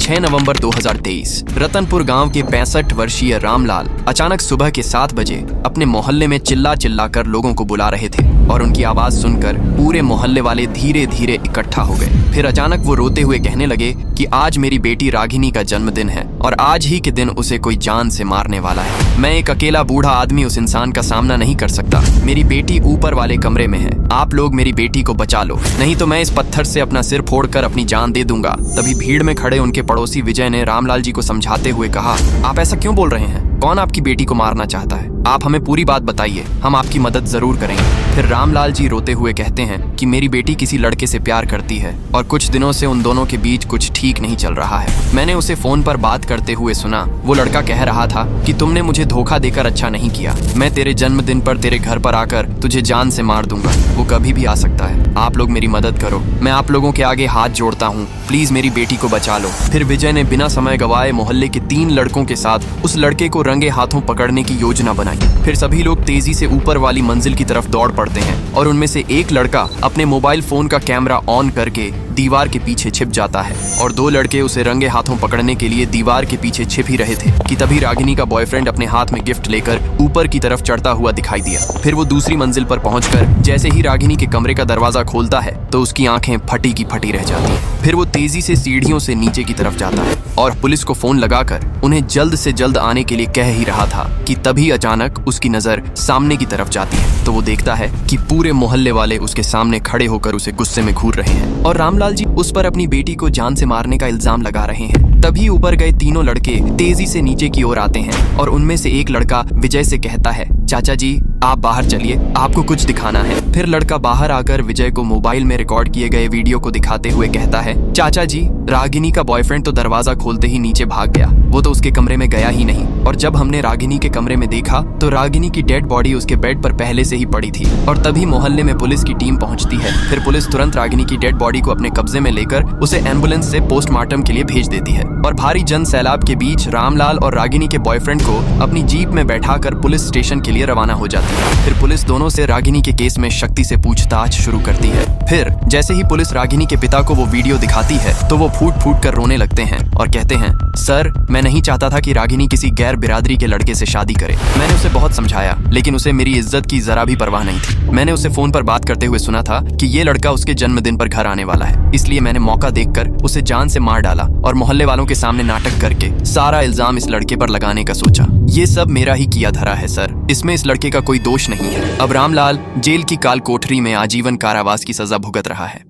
6 नवंबर 2023 रतनपुर गांव के 65 वर्षीय रामलाल अचानक सुबह के 7 बजे अपने मोहल्ले में चिल्ला चिल्ला कर लोगों को बुला रहे थे और उनकी आवाज सुनकर पूरे मोहल्ले वाले धीरे धीरे इकट्ठा हो गए। फिर अचानक वो रोते हुए कहने लगे कि आज मेरी बेटी रागिनी का जन्मदिन है और आज ही के दिन उसे कोई जान से मारने वाला है। मैं एक अकेला बूढ़ा आदमी उस इंसान का सामना नहीं कर सकता। मेरी बेटी ऊपर वाले कमरे में है, आप लोग मेरी बेटी को बचा लो, नहीं तो मैं इस पत्थर से अपना सिर फोड़कर अपनी जान दे दूंगा। तभी भीड़ में खड़े उनके पड़ोसी विजय ने रामलाल जी को समझाते हुए कहा, आप ऐसा क्यों बोल रहे हैं? कौन आपकी बेटी को मारना चाहता है? आप हमें पूरी बात बताइए, हम आपकी मदद जरूर करेंगे। फिर रामलाल जी रोते हुए कहते हैं कि मेरी बेटी किसी लड़के से प्यार करती है और कुछ दिनों से उन दोनों के बीच कुछ ठीक नहीं चल रहा है। मैंने उसे फोन पर बात करते हुए सुना। वो लड़का कह रहा था कि तुमने मुझे धोखा देकर अच्छा नहीं किया, मैं तेरे जन्मदिन पर तेरे घर पर आकर तुझे जान से मार दूंगा। वो कभी भी आ सकता है, आप लोग मेरी मदद करो, मैं आप लोगों के आगे हाथ जोड़ता हूँ, प्लीज मेरी बेटी को बचा लो। फिर विजय ने बिना समय गवाए मोहल्ले के 3 लड़कों के साथ उस लड़के को रंगे हाथों पकड़ने की योजना बनाई। फिर सभी लोग तेजी से ऊपर वाली मंजिल की तरफ दौड़ पड़ते हैं और उनमें से एक लड़का अपने मोबाइल फोन का कैमरा ऑन करके दीवार के पीछे छिप जाता है और 2 लड़के उसे रंगे हाथों पकड़ने के लिए दीवार के पीछे छिप ही रहे थे कि तभी रागिनी का बॉयफ्रेंड अपने हाथ में गिफ्ट लेकर ऊपर की तरफ चढ़ता हुआ दिखाई दिया। फिर वो दूसरी मंजिल पर पहुंचकर जैसे ही रागिनी के कमरे का दरवाजा खोलता है तो उसकी आंखें फटी की फटी रह जाती हैं। फिर वो तेजी से सीढ़ियों से नीचे की तरफ जाता है और पुलिस को फोन लगाकर उन्हें जल्द से जल्द आने के लिए कह ही रहा था कि तभी अचानक उसकी नजर सामने की तरफ जाती है तो वो देखता है कि पूरे मोहल्ले वाले उसके सामने खड़े होकर उसे गुस्से में घूर रहे हैं और रामलाल जी उस पर अपनी बेटी को जान से मारने का इल्जाम लगा रहे हैं। तभी ऊपर गए तीनों लड़के तेजी से नीचे की ओर आते हैं और उनमें से एक लड़का विजय से कहता है, चाचा जी आप बाहर चलिए, आपको कुछ दिखाना है। फिर लड़का बाहर आकर विजय को मोबाइल में रिकॉर्ड किए गए वीडियो को दिखाते हुए कहता है, चाचा जी रागिनी का बॉयफ्रेंड तो दरवाजा खोलते ही नीचे भाग गया, वो तो उसके कमरे में गया ही नहीं और जब हमने रागिनी के कमरे में देखा तो रागिनी की डेड बॉडी उसके बेड पर पहले से ही पड़ी थी और तभी मोहल्ले में पुलिस की टीम पहुंचती है। फिर पुलिस तुरंत रागिनी की डेड बॉडी को अपने कब्जे में लेकर उसे एम्बुलेंस से पोस्टमार्टम के लिए भेज देती है और भारी जन सैलाब के बीच रामलाल और रागिनी के बॉयफ्रेंड को अपनी जीप में बैठाकर पुलिस स्टेशन के लिए रवाना हो जाती है। फिर पुलिस दोनों से रागिनी के केस में शक्ति से पूछताछ शुरू करती है। फिर जैसे ही पुलिस रागिनी के पिता को वो वीडियो दिखाती है तो वो फूट फूट कर रोने लगते हैं और कहते हैं, सर मैं नहीं चाहता था कि रागिनी किसी गैर बिरादरी के लड़के से शादी करे। मैंने उसे बहुत समझाया लेकिन उसे मेरी इज्जत की जरा भी परवाह नहीं थी। मैंने उसे फोन पर बात करते हुए सुना था कि ये लड़का उसके जन्मदिन पर घर आने वाला है, इसलिए मैंने मौका देखकर उसे जान से मार डाला और मोहल्ले वालों के सामने नाटक करके सारा इल्जाम इस लड़के पर लगाने का सोचा। ये सब मेरा ही किया धरा है सर, इसमें इस लड़के का कोई दोष नहीं है। अब रामलाल जेल की काल कोठरी में आजीवन कारावास की सजा भुगत रहा है।